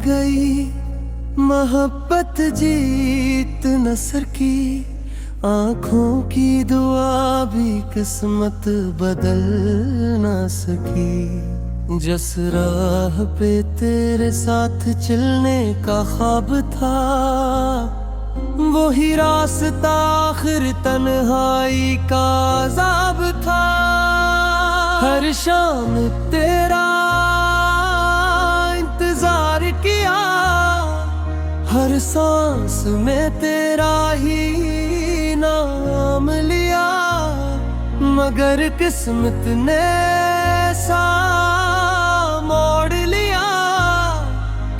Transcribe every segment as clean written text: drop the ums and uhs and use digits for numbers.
गई मोहब्बत जीत न सकी, आँखों की दुआ भी किस्मत बदल न सकी। जिस राह पे तेरे साथ चलने का ख्वाब था, वही रास्ता आखिर तन्हाई का अज़ाब था। हर शाम तेरा इंतजार किया, हर सांस में तेरा ही नाम लिया, मगर किस्मत ने सा मोड़ लिया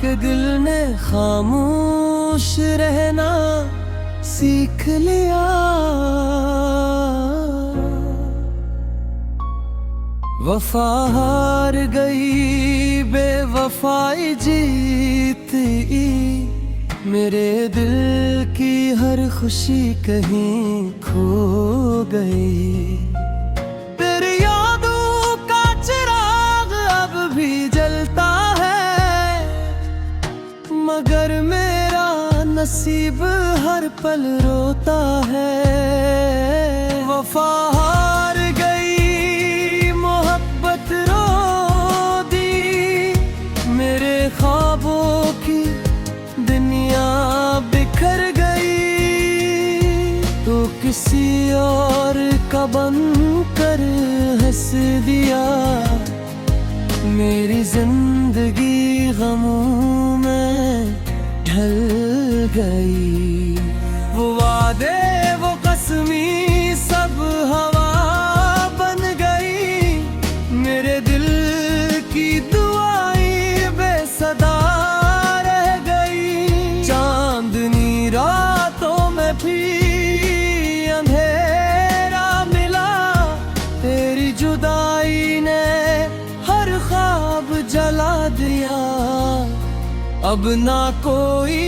कि दिल ने खामोश रहना सीख लिया। वफा हार गई, बेवफाई जीती, मेरे दिल की हर खुशी कहीं खो गई। तेरी यादों का चिराग अब भी जलता है, मगर मेरा नसीब हर पल रोता है। वफा हार गई, मोहब्बत रो दी, मेरे ख्वाबों की दुनिया बिखर गई। तो किसी और का बनकर हंस दिया, मेरी जिंदगी गमों में ढल गई। वो वादे वो कसमी सब हवा बन गई, मेरे दिल की दुआएं बेसदा रह गई। चांदनी रातों में भी अंधेरा मिला, तेरी जुदाई ने हर ख्वाब जला दिया। अब ना कोई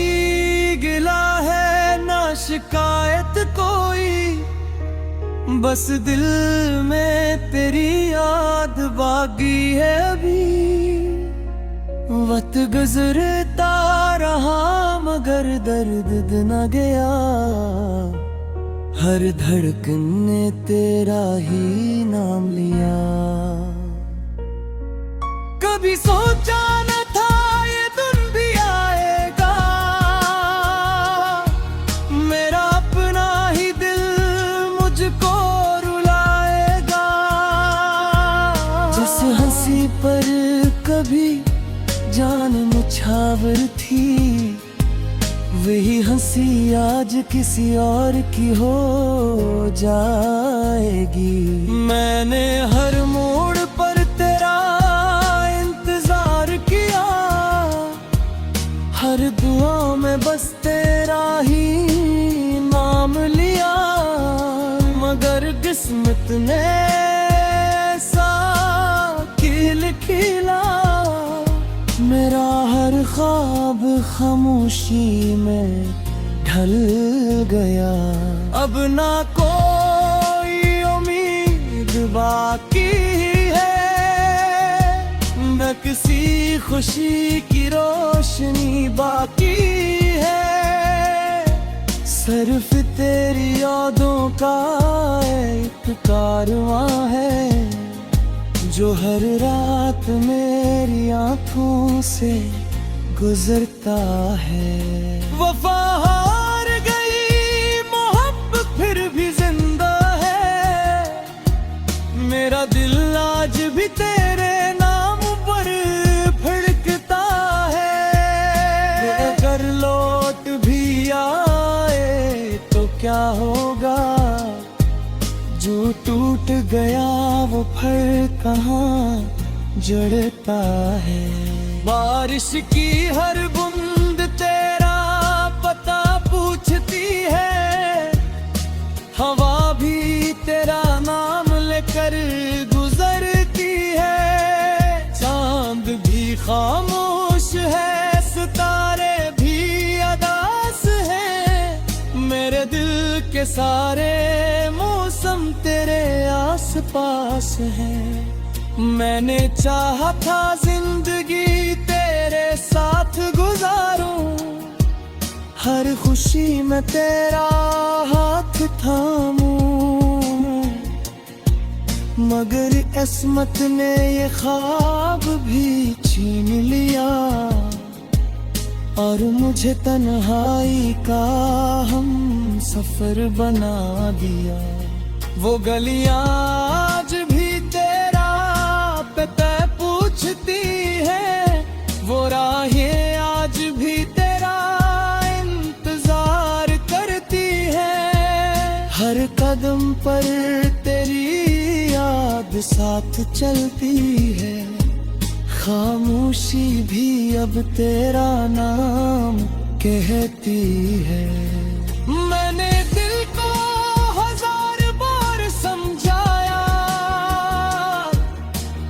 गिला है ना शिकायत कोई, बस दिल में तेरी याद बाकी है अभी। वक्त गुजरता रहा मगर दर्द न गया, हर धड़कन ने तेरा ही नाम लिया। कभी सोचा न था ये दिन भी आएगा, मेरा अपना ही दिल मुझको रुलाएगा। जिस हंसी पर कभी जान मुछावर थी, वही हंसी आज किसी और की हो जाएगी। मैंने हर मोड़ पर तेरा इंतजार किया, हर दुआ में बस तेरा ही नाम लिया, मगर किस्मत ने सा खिल खिला, मेरा हर ख्वाब खामोशी में ढल गया। अब ना कोई उम्मीद बाकी है, न किसी खुशी की रोशनी बाकी है। सिर्फ तेरी यादों का एक कारवां है, जो हर रात मेरी आँखों से गुजरता है। वफा हार गई, मोहब्बत फिर भी जिंदा है, मेरा दिल आज भी तेरे नाम पर धड़कता है। अगर लौट भी आए तो क्या होगा, जो टूट गया वो फिर कहाँ जड़ता है। बारिश की हर बूंद तेरा पता पूछती है, हवा भी तेरा नाम लेकर गुजरती है। चांद भी खामोश है, सितारे भी अदास हैं, मेरे दिल के सारे मौसम तेरे आसपास हैं। मैंने चाहा था जिंदगी तेरे साथ गुजरे, हर खुशी में तेरा हाथ थामूं, मगर किस्मत ने ये ख्वाब भी छीन लिया और मुझे तन्हाई का हम सफर बना दिया। वो गलियां आज भी तेरा पता पूछती है, वो राहें आज भी तेरा इंतजार करती है। हर कदम पर तेरी याद साथ चलती है, खामोशी भी अब तेरा नाम कहती है। मैंने दिल को हजार बार समझाया,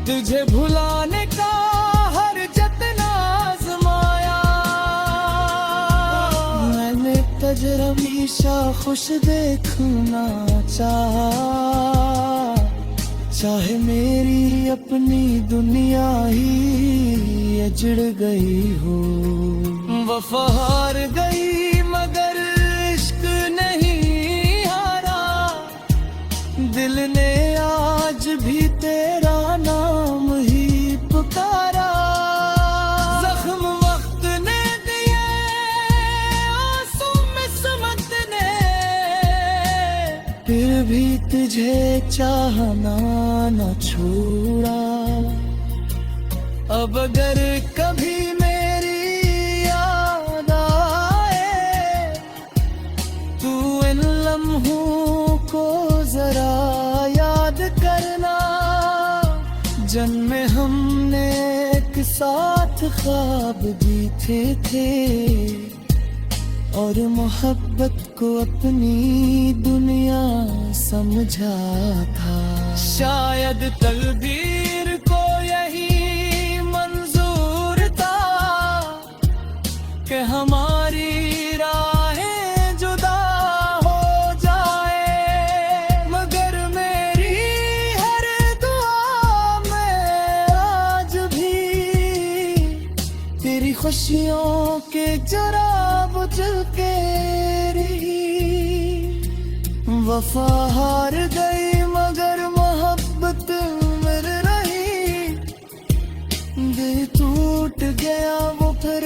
तुझे भुलाने का हर जतन आजमाया। मैंने तुझे हमेशा खुश देखना चाहा, चाहे मेरी अपनी दुनिया ही अजड़ गई हो। वफा हार गई मगर इश्क नहीं हारा, दिल ने आज भी तेरा नाम ही पुकारा। जख्म वक्त ने दिए, आंसू में समत ने, फिर भी तुझे चाहना न छोड़ा। अब अगर कभी मेरी याद आए, तू इन लम्हों को जरा याद करना। जन्मे हमने एक साथ ख्वाब जीते थे और मोहब्बत को अपनी दुनिया समझा था। शायद तकदीर को यही मंजूर था कि हमारी राहें जुदा हो जाए, मगर मेरी हर दुआ में आज भी तेरी खुशियों के जराब जल के रही। वफा हार गई मगर मोहब्बत मिल रही, दिल टूट गया वो फिर